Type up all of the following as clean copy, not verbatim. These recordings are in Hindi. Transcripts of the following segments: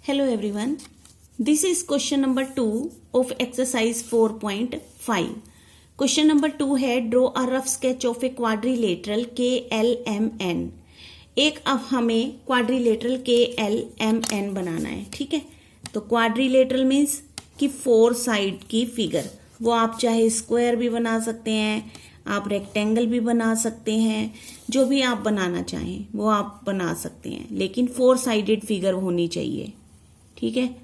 Hello everyone. This is question number 2 of exercise 4.5. Question number 2 है draw a rough sketch of a quadrilateral KLMN. एक अब हमें क्वाड्रिलेटरल KLMN बनाना है, ठीक है। तो क्वाड्रिलेटरल मीन्स कि 4 साइड की फिगर, वो आप चाहे स्क्वायर भी बना सकते हैं, आप रेक्टेंगल भी बना सकते हैं, जो भी आप बनाना चाहें वो आप बना सकते हैं, लेकिन 4 साइडेड फिगर होनी चाहिए, ठीक है।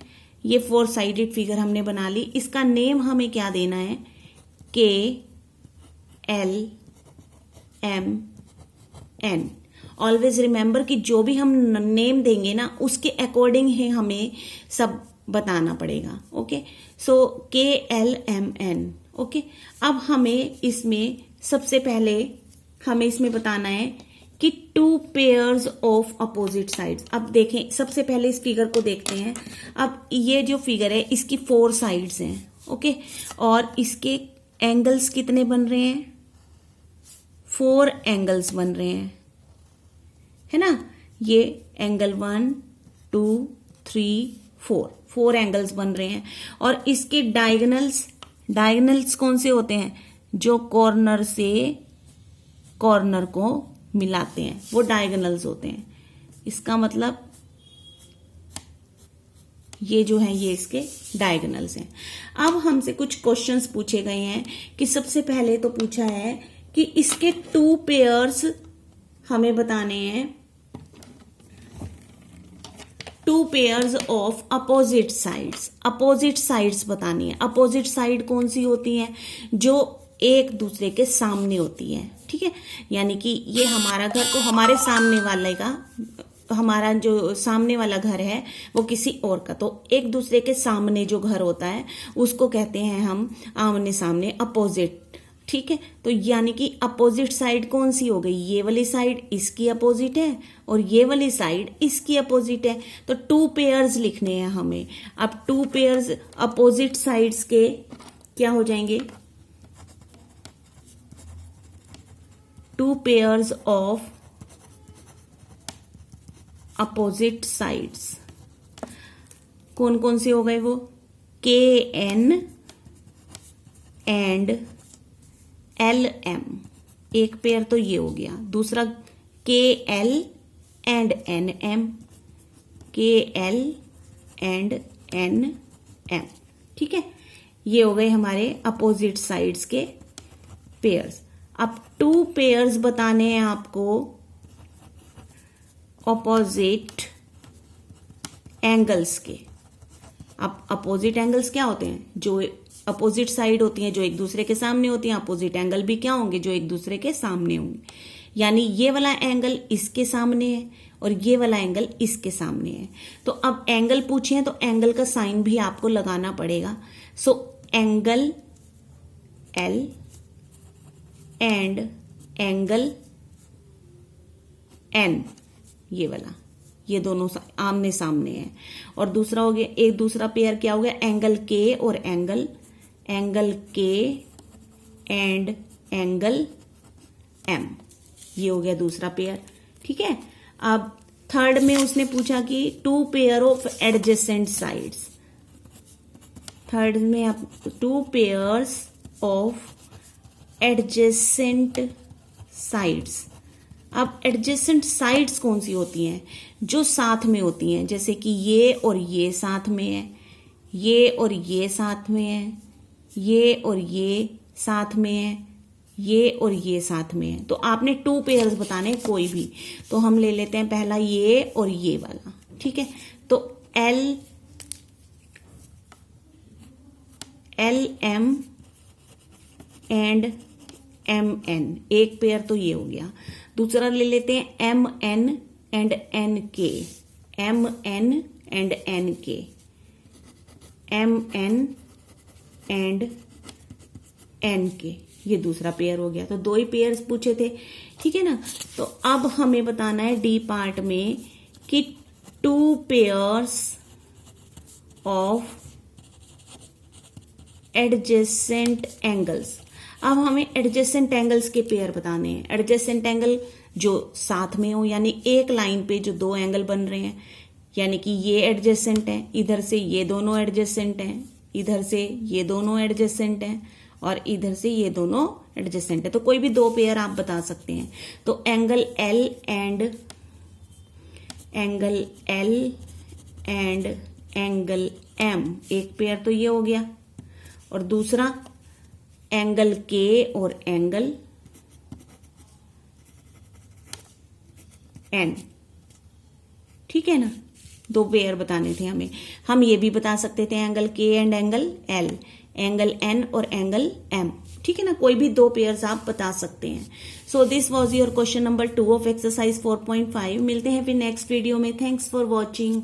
ये 4 साइडेड फिगर हमने बना ली। इसका नेम हमें क्या देना है, KLMN। ऑलवेज रिमेंबर कि जो भी हम नेम देंगे ना उसके अकॉर्डिंग ही हमें सब बताना पड़ेगा। ओके, सो KLMN। ओके, अब हमें इसमें सबसे पहले हमें इसमें बताना है कि 2 पेयर्स ऑफ अपोजिट साइड्स। अब देखें, सबसे पहले इस फिगर को देखते हैं। अब ये जो फिगर है इसकी 4 साइड्स हैं, ओके, और इसके एंगल्स कितने बन रहे हैं, 4 एंगल्स बन रहे हैं, है ना। ये एंगल 1 2 3 4 एंगल्स बन रहे हैं। और इसके डायगोनल्स कौन से होते हैं, जो कॉर्नर से कॉर्नर को मिलाते हैं, वो डायगोनल्स होते हैं। इसका मतलब ये जो है ये इसके डायगोनल्स हैं। अब हमसे कुछ क्वेश्चंस पूछे गए हैं कि सबसे पहले तो पूछा है कि इसके 2 पेयर्स हमें बताने हैं, 2 पेयर्स ऑफ अपोजिट साइड्स बतानी है। अपोजिट साइड कौन सी होती है, जो एक दूसरे के सामने होती है, ठीक है। यानी कि ये हमारा घर, तो हमारे सामने वाले का, हमारा जो सामने वाला घर है वो किसी और का, तो एक दूसरे के सामने जो घर होता है उसको कहते हैं हम आमने सामने, अपोजिट, ठीक है। तो यानी कि अपोजिट साइड कौन सी हो गई, ये वाली साइड इसकी अपोजिट है और ये वाली साइड इसकी अपोजिट है। तो 2 पेयर्स लिखने हैं हमें। अब 2 पेयर्स अपोजिट साइड्स के क्या हो जाएंगे, 2 पेयर्स ऑफ अपोजिट साइड्स कौन कौन से हो गए, वो KN एंड LM, एक पेयर तो ये हो गया। दूसरा KL and NM, KL and NM, ठीक है। ये हो गए हमारे अपोजिट साइड्स के पेयर्स। अब 2 पेयर्स बताने हैं आपको ऑपोजिट एंगल्स के। अब अपोजिट एंगल्स क्या होते हैं, जो अपोजिट साइड होती हैं जो एक दूसरे के सामने होती हैं। अपोजिट एंगल भी क्या होंगे, जो एक दूसरे के सामने होंगे। यानी ये वाला एंगल इसके सामने है और ये वाला एंगल इसके सामने है। तो अब एंगल पूछे हैं तो एंगल का साइन भी आपको लगाना पड़ेगा। So angle L and angle N, ये वाला, ये दोनों आमने सामने है। और दूसरा हो गया, एक दूसरा पेयर क्या हो गया, एंगल K और angle K and angle M, ये हो गया दूसरा पेयर, ठीक है। अब थर्ड में उसने पूछा कि 2 pair of adjacent sides. Third में आप 2 पेयर्स ऑफ एडजेसेंट साइड्स। अब एडजेसेंट साइड्स कौन सी होती हैं, जो साथ में होती हैं, जैसे कि ये और ये साथ में है, ये और ये साथ में है, ये और ये साथ में है, ये और ये साथ में है। तो आपने 2 पेयर्स बताने कोई भी, तो हम ले लेते हैं पहला ये और ये वाला, ठीक है। तो LM एंड MN, एक पेयर तो ये हो गया। दूसरा ले लेते हैं MN and NK, MN and NK, MN and NK, ये दूसरा पेयर हो गया। तो 2 ही पेयर्स पूछे थे, ठीक है ना। तो अब हमें बताना है D पार्ट में कि 2 पेयर्स ऑफ एडजेसेंट एंगल्स। अब हमें एडजेसेंट एंगल्स के पेयर बताने हैं। एडजेसेंट एंगल जो साथ में हो, यानी एक लाइन पे जो 2 एंगल बन रहे हैं, यानी कि ये एडजेसेंट है, इधर से ये दोनों एडजेसेंट हैं, इधर से ये दोनों एडजेसेंट हैं और इधर से ये दोनों एडजेसेंट है। तो कोई भी दो पेयर आप बता सकते हैं। तो angle L and angle M, एक पेयर तो ये हो गया, और दूसरा एंगल के और एंगल एन। ठीक है ना, दो पेयर बताने थे हमें। हम ये भी बता सकते थे angle K and angle L, angle N और एंगल एम। ठीक है ना, कोई भी दो पेयर्स आप बता सकते हैं। So this was your question number 2 of exercise 4.5। मिलते हैं फिर नेक्स्ट वीडियो में। Thanks for watching.